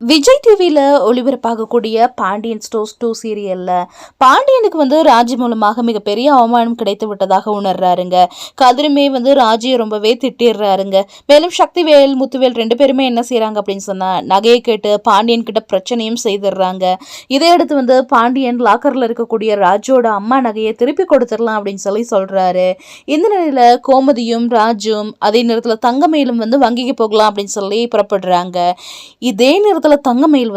விஜய் டிவியில் ஒளிபரப்பாகக்கூடிய பாண்டியன் ஸ்டோர்ஸ் 2 சீரியலில் பாண்டியனுக்கு ராஜி மூலமாக மிகப்பெரிய அவமானம் கிடைத்து விட்டதாக உணர்றாருங்க. கதிருமே ராஜியை ரொம்பவே திட்டிடுறாருங்க. மேலும் சக்திவேல் முத்துவேல் 2 பேருமே என்ன செய்கிறாங்க அப்படின்னு சொன்னால் நகையை கேட்டு பாண்டியன் கிட்ட பிரச்சனையும் செய்திடுறாங்க. இதையடுத்து பாண்டியன் லாக்கரில் இருக்கக்கூடிய ராஜோட அம்மா நகையை திருப்பி கொடுத்துடலாம் அப்படின்னு சொல்கிறாரு. இந்த நிலையில் கோமதியும் ராஜும் அதே நேரத்தில் தங்கமயிலும் வங்கிக்கு போகலாம் அப்படின்னு சொல்லி புறப்படுறாங்க. இதே நேரத்தில் தங்கமயில்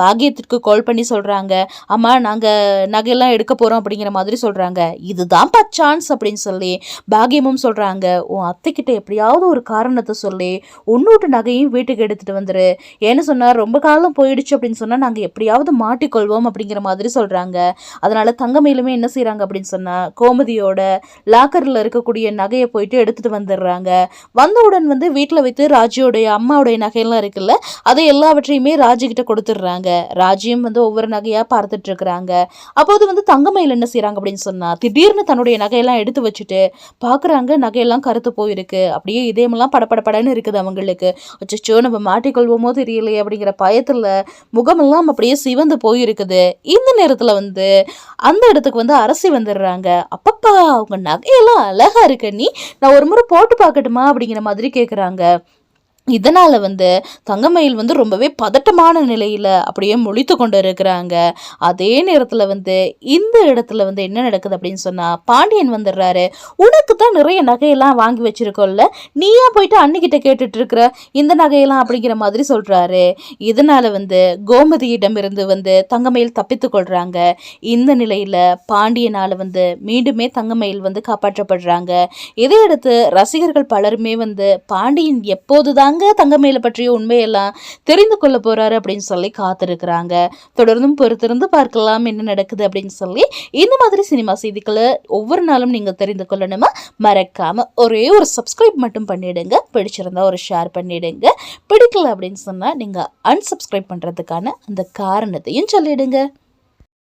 பாக்கியத்திற்கு கால் பண்ணி சொல்றாங்க, அம்மா நாங்க நகையெல்லாம் எடுக்க போறோம் அப்படிங்கிற மாதிரி சொல்றாங்க. இதுதான் சான்ஸ் அப்படின்னு சொல்லி பாக்கியமும் சொல்றாங்க, உன் அத்தை கிட்ட எப்படியாவது ஒரு காரணத்தை சொல்லி உன்னோட்டு நகையும் வீட்டுக்கு எடுத்துட்டு வந்துரு, ஏன்னு சொன்னா ரொம்ப காலம் போயிடுச்சு அப்படின்னு சொன்னா நாங்க எப்படியாவது மாட்டிக்கொள்வோம் அப்படிங்கிற மாதிரி சொல்றாங்க. அதனால தங்கமயிலுமே என்ன செய்யறாங்க அப்படின்னு சொன்னா கோமதியோட லாக்கர்ல இருக்கக்கூடிய நகையை போயிட்டு எடுத்துட்டு வந்துடுறாங்க. வந்தவுடன் வீட்டில் வைத்து ராஜியோடைய அம்மாவுடைய நகையெல்லாம் இருக்குல்ல, அதை எல்லாவற்றையுமே ராஜி கிட்ட கொடுத்துடுறாங்க. ராஜியும் ஒவ்வொரு நகையா பார்த்துட்டு இருக்கிறாங்க. அப்போது தங்கமயில் என்ன செய்யறாங்க அப்படின்னு சொன்னா திடீர்னு தன்னுடைய நகையெல்லாம் எடுத்து வச்சுட்டு பாக்குறாங்க, நகையெல்லாம் கருத்து போயிருக்கு. அப்படியே இதயமெல்லாம் படப்படப்படன்னு இருக்குது அவங்களுக்கு. அச்சோ நம்ம மாட்டிக்கொள்வோமோ தெரியலையே அப்படிங்கிற பயத்துல முகமெல்லாம் அப்படியே சிவந்து போயிருக்குது. இந்த நேரத்துல அந்த இடத்துக்கு அரசி வந்துடுறாங்க. அப்பப்பா அவங்க நகையெல்லாம் அழகா இருக்கு, நீ நான் ஒரு முறை போட்டு பார்க்கட்டுமா அப்படிங்கிற மாதிரி கேட்குறாங்க. இதனால் தங்கமயில் ரொம்பவே பதட்டமான நிலையில் அப்படியே முழித்து கொண்டு இருக்கிறாங்க. அதே நேரத்தில் இந்த இடத்துல என்ன நடக்குது அப்படின்னு சொன்னால் பாண்டியன் வந்துடுறாரு. உனக்கு தான் நிறைய நகையெல்லாம் வாங்கி வச்சிருக்கோல்ல, நீயா போயிட்டு அன்னிக்கிட்ட கேட்டுட்டு இருக்கிற இந்த நகையெல்லாம் அப்படிங்கிற மாதிரி சொல்கிறாரு. இதனால் கோமதியிடமிருந்து தங்கமயில் தப்பித்து கொள்கிறாங்க. இந்த நிலையில் பாண்டியனால் மீண்டுமே தங்கமயில் காப்பாற்றப்படுறாங்க. இதையடுத்து ரசிகர்கள் பலருமே பாண்டியன் எப்போதுதான் தங்கமயில பற்றிய உண்மையெல்லாம் தெரிந்து கொள்ள போறாரு அப்படின்னு சொல்லி காத்திருக்கிறாங்க. தொடர்ந்தும் பொறுத்திருந்து பார்க்கலாம் என்ன நடக்குது அப்படின்னு சொல்லி. இந்த மாதிரி சினிமா செய்திகளை ஒவ்வொரு நாளும் நீங்க தெரிந்து கொள்ளணுமா, மறக்காம ஒரே ஒரு சப்ஸ்கிரைப் மட்டும் பண்ணிடுங்க. பிடிச்சிருந்தா ஒரு ஷேர் பண்ணிடுங்க. பிடிக்கல அப்படின்னு சொன்னா நீங்க அன்சப்ஸ்கிரைப் பண்றதுக்கான அந்த காரணத்தையும் சொல்லிடுங்க.